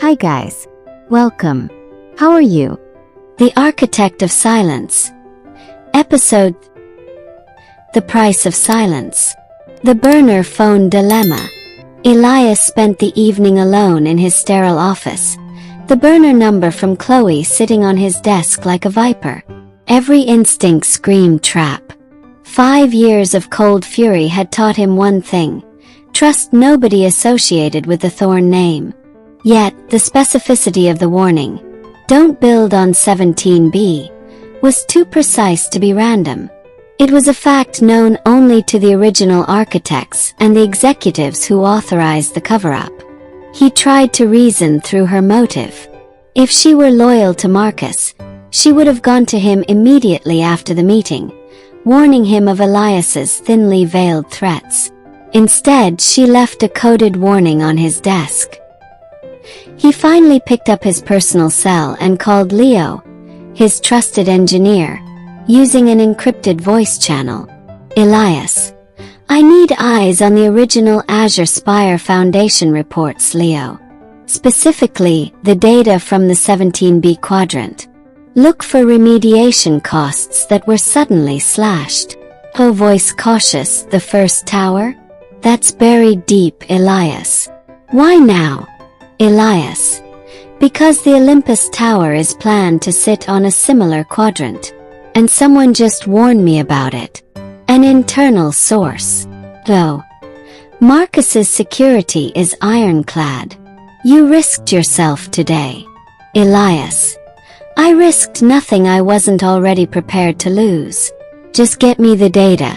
Hi guys. Welcome. How are you? The Architect of Silence. Episode. The Price of Silence. The Burner Phone Dilemma. Elias spent the evening alone in his sterile office. The burner number from Chloe sitting on his desk like a viper. Every instinct screamed trap. 5 years of cold fury had taught him one thing: trust nobody associated with the Thorn name. Yet, the specificity of the warning, "Don't build on 17B," was too precise to be random. It was a fact known only to the original architects and the executives who authorized the cover-up. He tried to reason through her motive. If she were loyal to Marcus, she would have gone to him immediately after the meeting, warning him of Elias's thinly veiled threats. Instead, she left a coded warning on his desk. He finally picked up his personal cell and called Leo, his trusted engineer, using an encrypted voice channel. "Elias, I need eyes on the original Azure Spire Foundation reports, Leo. Specifically, the data from the 17B quadrant. Look for remediation costs that were suddenly slashed." Her voice cautious. "The first tower? That's buried deep, Elias." "Why now?" "Elias, because the Olympus Tower is planned to sit on a similar quadrant. And someone just warned me about it. An internal source. Though Marcus's security is ironclad. You risked yourself today." "Elias, I risked nothing I wasn't already prepared to lose. Just get me the data.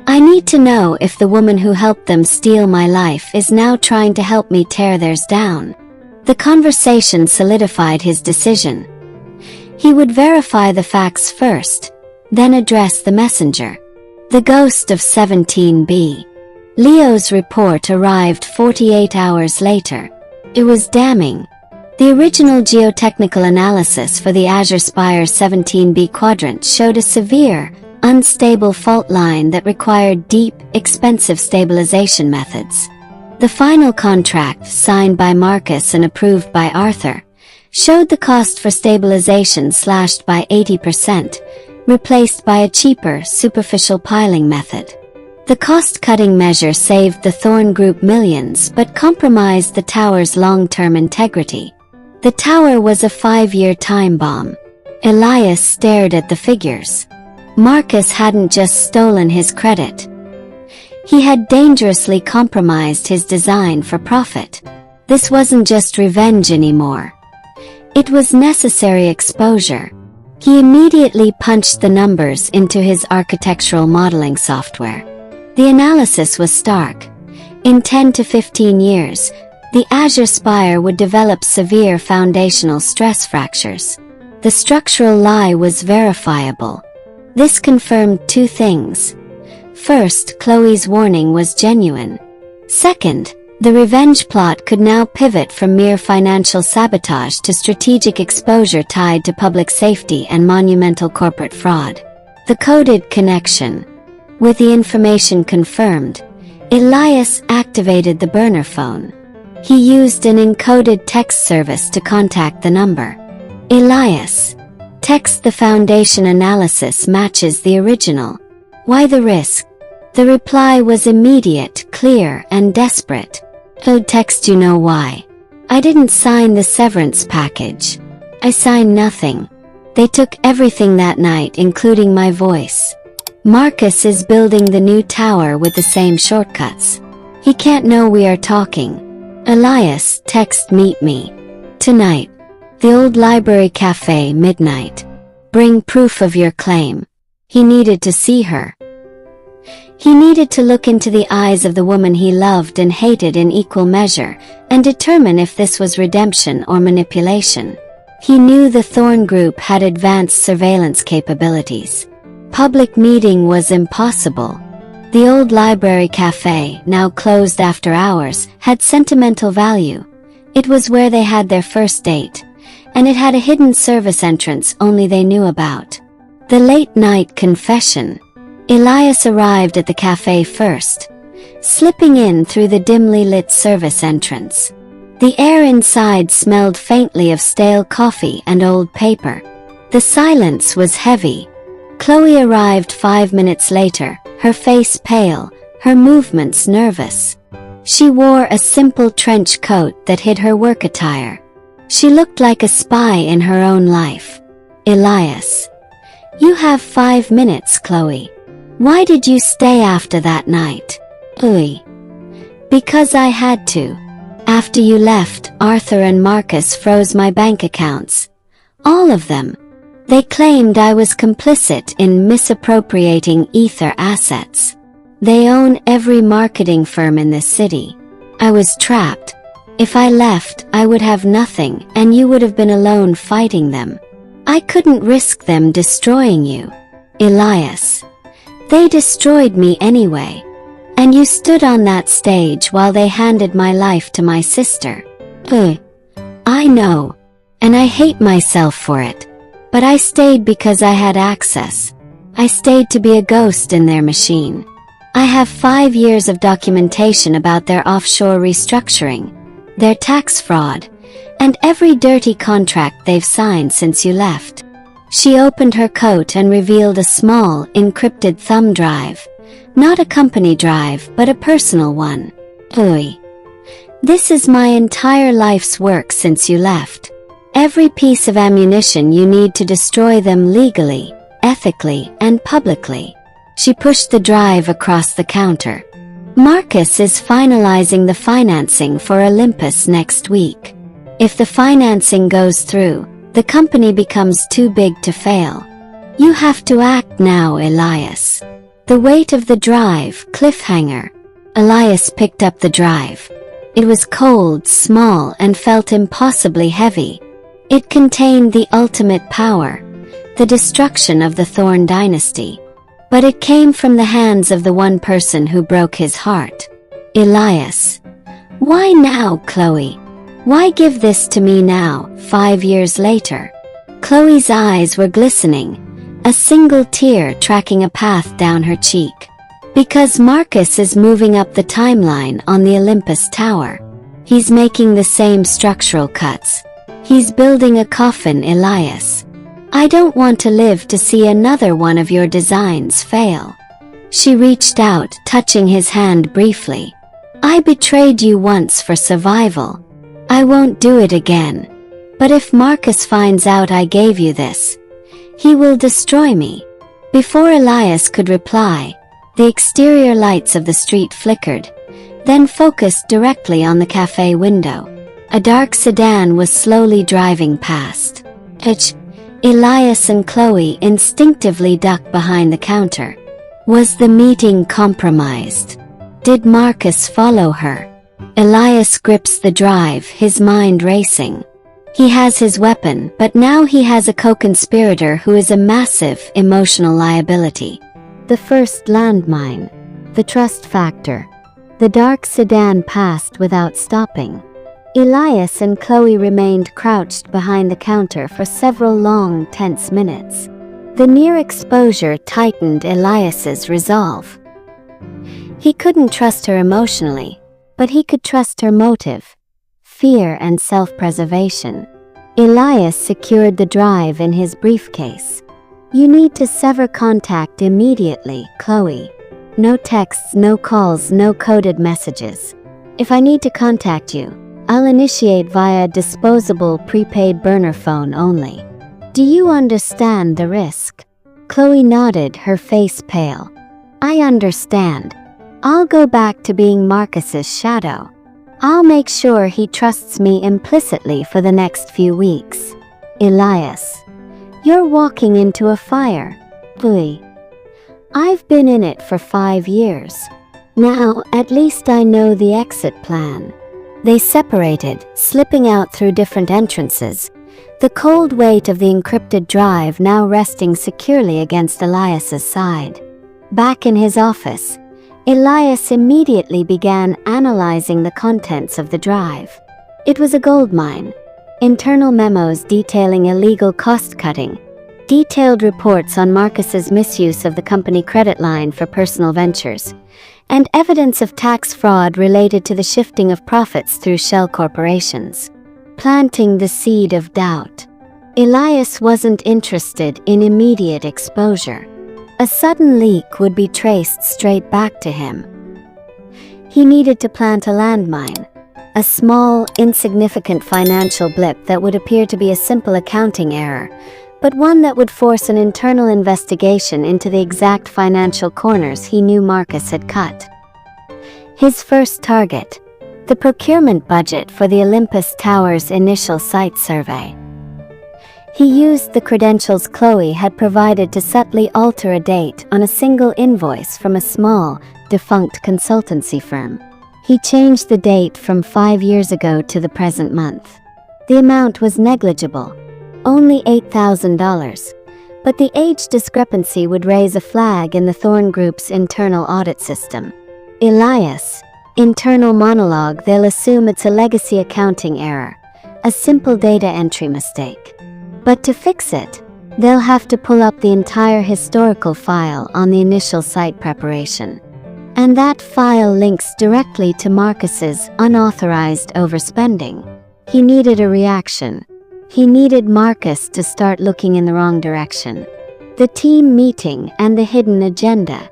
I need to know if the woman who helped them steal my life is now trying to help me tear theirs down." The conversation solidified his decision. He would verify the facts first, then address the messenger. The ghost of 17B. Leo's report arrived 48 hours later. It was damning. The original geotechnical analysis for the Azure Spire 17B quadrant showed a severe, unstable fault line that required deep, expensive stabilization methods. The final contract, signed by Marcus and approved by Arthur, showed the cost for stabilization slashed by 80%, replaced by a cheaper, superficial piling method. The cost-cutting measure saved the Thorn Group millions but compromised the tower's long-term integrity. The tower was a 5-year time bomb. Elias stared at the figures. Marcus hadn't just stolen his credit. He had dangerously compromised his design for profit. This wasn't just revenge anymore. It was necessary exposure. He immediately punched the numbers into his architectural modeling software. The analysis was stark. In 10 to 15 years, the Azure Spire would develop severe foundational stress fractures. The structural lie was verifiable. This confirmed two things. First, Chloe's warning was genuine. Second, the revenge plot could now pivot from mere financial sabotage to strategic exposure tied to public safety and monumental corporate fraud. The coded connection. With the information confirmed, Elias activated the burner phone. He used an encoded text service to contact the number. "Elias, text the Foundation analysis matches the original. Why the risk?" The reply was immediate, clear, and desperate. "I'll text you know why. I didn't sign the severance package. I signed nothing. They took everything that night, including my voice. Marcus is building the new tower with the same shortcuts. He can't know we are talking. Elias, text meet me. Tonight. The old library cafe, midnight. Bring proof of your claim." He needed to see her. He needed to look into the eyes of the woman he loved and hated in equal measure, and determine if this was redemption or manipulation. He knew the Thorn Group had advanced surveillance capabilities. Public meeting was impossible. The old library cafe, now closed after hours, had sentimental value. It was where they had their first date, and it had a hidden service entrance only they knew about. The late-night confession. Elias arrived at the cafe first, slipping in through the dimly lit service entrance. The air inside smelled faintly of stale coffee and old paper. The silence was heavy. Chloe arrived 5 minutes later, her face pale, her movements nervous. She wore a simple trench coat that hid her work attire. She looked like a spy in her own life. Elias. You have 5 minutes, Chloe. Why did you stay after that night? Because I had to. After you left, Arthur and Marcus froze my bank accounts. All of them. They claimed I was complicit in misappropriating Ether assets. They own every marketing firm in this city. I was trapped. If I left, I would have nothing, and you would have been alone fighting them. I couldn't risk them destroying you. Elias. They destroyed me anyway. And you stood on that stage while they handed my life to my sister. I know. And I hate myself for it. But I stayed because I had access. I stayed to be a ghost in their machine. I have 5 years of documentation about their offshore restructuring, their tax fraud, and every dirty contract they've signed since you left. She opened her coat and revealed a small, encrypted thumb drive. Not a company drive, but a personal one. This is my entire life's work since you left. Every piece of ammunition you need to destroy them legally, ethically, and publicly. She pushed the drive across the counter. Marcus is finalizing the financing for Olympus next week. If the financing goes through, the company becomes too big to fail. You have to act now, Elias. The weight of the drive, cliffhanger. Elias picked up the drive. It was cold, small, and felt impossibly heavy. It contained the ultimate power, the destruction of the Thorn dynasty. But it came from the hands of the one person who broke his heart. Elias. Why now, Chloe? Why give this to me now, 5 years later? Chloe's eyes were glistening, a single tear tracking a path down her cheek. Because Marcus is moving up the timeline on the Olympus Tower. He's making the same structural cuts. He's building a coffin, Elias. I don't want to live to see another one of your designs fail. She reached out, touching his hand briefly. I betrayed you once for survival. I won't do it again. But if Marcus finds out I gave you this, he will destroy me. Before Elias could reply, the exterior lights of the street flickered, then focused directly on the cafe window. A dark sedan was slowly driving past. Elias and Chloe instinctively ducked behind the counter. Was the meeting compromised? Did Marcus follow her? Elias grips the drive, his mind racing. He has his weapon, but now he has a co-conspirator who is a massive emotional liability. The first landmine. The trust factor. The dark sedan passed without stopping. Elias and Chloe remained crouched behind the counter for several long, tense minutes. The near exposure tightened Elias's resolve. He couldn't trust her emotionally, but he could trust her motive, fear and self-preservation. Elias secured the drive in his briefcase. You need to sever contact immediately, Chloe. No texts, no calls, no coded messages. If I need to contact you, I'll initiate via disposable prepaid burner phone only. Do you understand the risk? Chloe nodded, her face pale. I understand. I'll go back to being Marcus's shadow. I'll make sure he trusts me implicitly for the next few weeks. Elias. You're walking into a fire. I've been in it for 5 years. Now, at least I know the exit plan. They separated, slipping out through different entrances, the cold weight of the encrypted drive now resting securely against Elias's side. Back in his office, Elias immediately began analyzing the contents of the drive. It was a goldmine. Internal memos detailing illegal cost-cutting, detailed reports on Marcus's misuse of the company credit line for personal ventures, and evidence of tax fraud related to the shifting of profits through shell corporations, planting the seed of doubt. Elias wasn't interested in immediate exposure. A sudden leak would be traced straight back to him. He needed to plant a landmine, a small, insignificant financial blip that would appear to be a simple accounting error, but one that would force an internal investigation into the exact financial corners he knew Marcus had cut. His first target: the procurement budget for the Olympus Tower's initial site survey. He used the credentials Chloe had provided to subtly alter a date on a single invoice from a small, defunct consultancy firm. He changed the date from 5 years ago to the present month. The amount was negligible, only $8,000, but the age discrepancy would raise a flag in the Thorn Group's internal audit system. Elias, internal monologue, they'll assume it's a legacy accounting error, a simple data entry mistake. But to fix it, they'll have to pull up the entire historical file on the initial site preparation. And that file links directly to Marcus's unauthorized overspending. He needed a reaction. He needed Marcus to start looking in the wrong direction. The team meeting and the hidden agenda.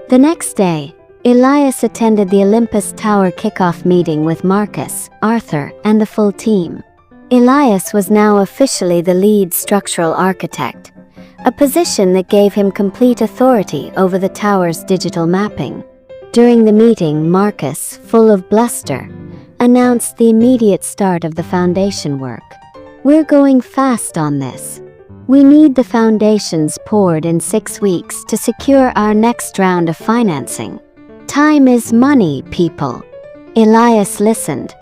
The next day, Elias attended the Olympus Tower kickoff meeting with Marcus, Arthur, and the full team. Elias was now officially the lead structural architect, a position that gave him complete authority over the tower's digital mapping. During the meeting, Marcus, full of bluster, announced the immediate start of the foundation work. "We're going fast on this. We need the foundations poured in 6 weeks to secure our next round of financing. Time is money, people." Elias listened,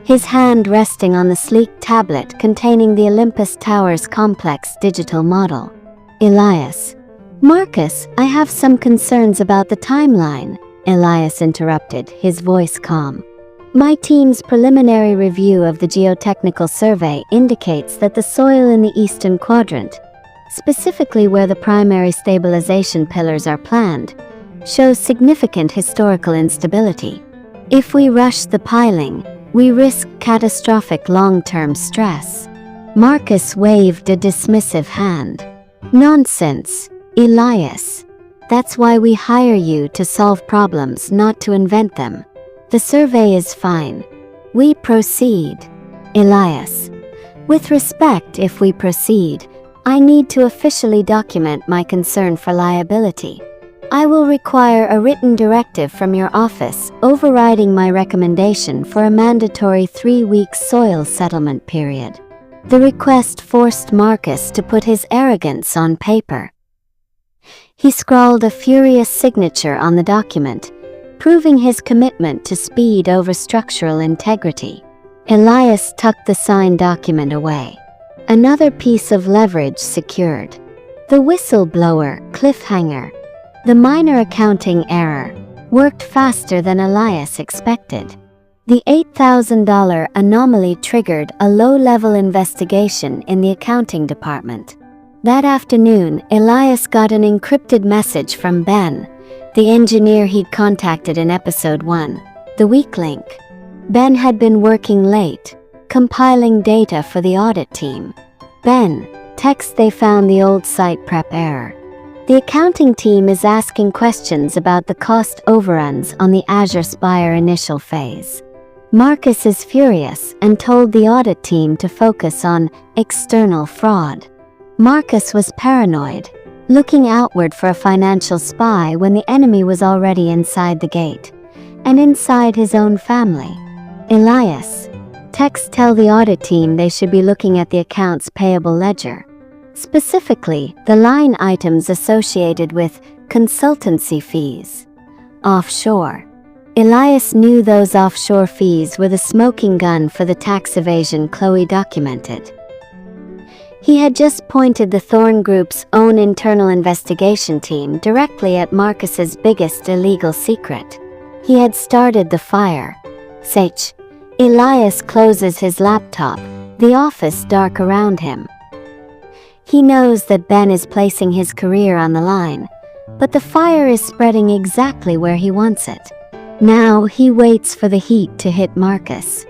his hand resting on the sleek tablet containing the Olympus Tower's complex digital model. "Elias." "Marcus, I have some concerns about the timeline," Elias interrupted, his voice calm. "My team's preliminary review of the geotechnical survey indicates that the soil in the eastern quadrant, specifically where the primary stabilization pillars are planned, shows significant historical instability. If we rush the piling, we risk catastrophic long-term stress." Marcus waved a dismissive hand. "Nonsense, Elias. That's why we hire you to solve problems, not to invent them. The survey is fine. We proceed." "Elias, with respect, if we proceed, I need to officially document my concern for liability. I will require a written directive from your office overriding my recommendation for a mandatory 3-week soil settlement period." The request forced Marcus to put his arrogance on paper. He scrawled a furious signature on the document, proving his commitment to speed over structural integrity. Elias tucked the signed document away. Another piece of leverage secured. The whistleblower cliffhanger. The minor accounting error worked faster than Elias expected. The $8,000 anomaly triggered a low-level investigation in the accounting department. That afternoon, Elias got an encrypted message from Ben, the engineer he'd contacted in episode 1, the weak link. Ben had been working late, compiling data for the audit team. "Ben, text, they found the old site prep error. The accounting team is asking questions about the cost overruns on the Azure Spire initial phase." Marcus is furious and told the audit team to focus on external fraud. Marcus was paranoid, looking outward for a financial spy when the enemy was already inside the gate, and inside his own family. "Elias, text, tell the audit team they should be looking at the accounts payable ledger. Specifically, the line items associated with consultancy fees. Offshore." Elias knew those offshore fees were the smoking gun for the tax evasion Chloe documented. He had just pointed the Thorn Group's own internal investigation team directly at Marcus's biggest illegal secret. He had started the fire. Sage. Elias closes his laptop, the office dark around him. He knows that Ben is placing his career on the line, but the fire is spreading exactly where he wants it. Now he waits for the heat to hit Marcus.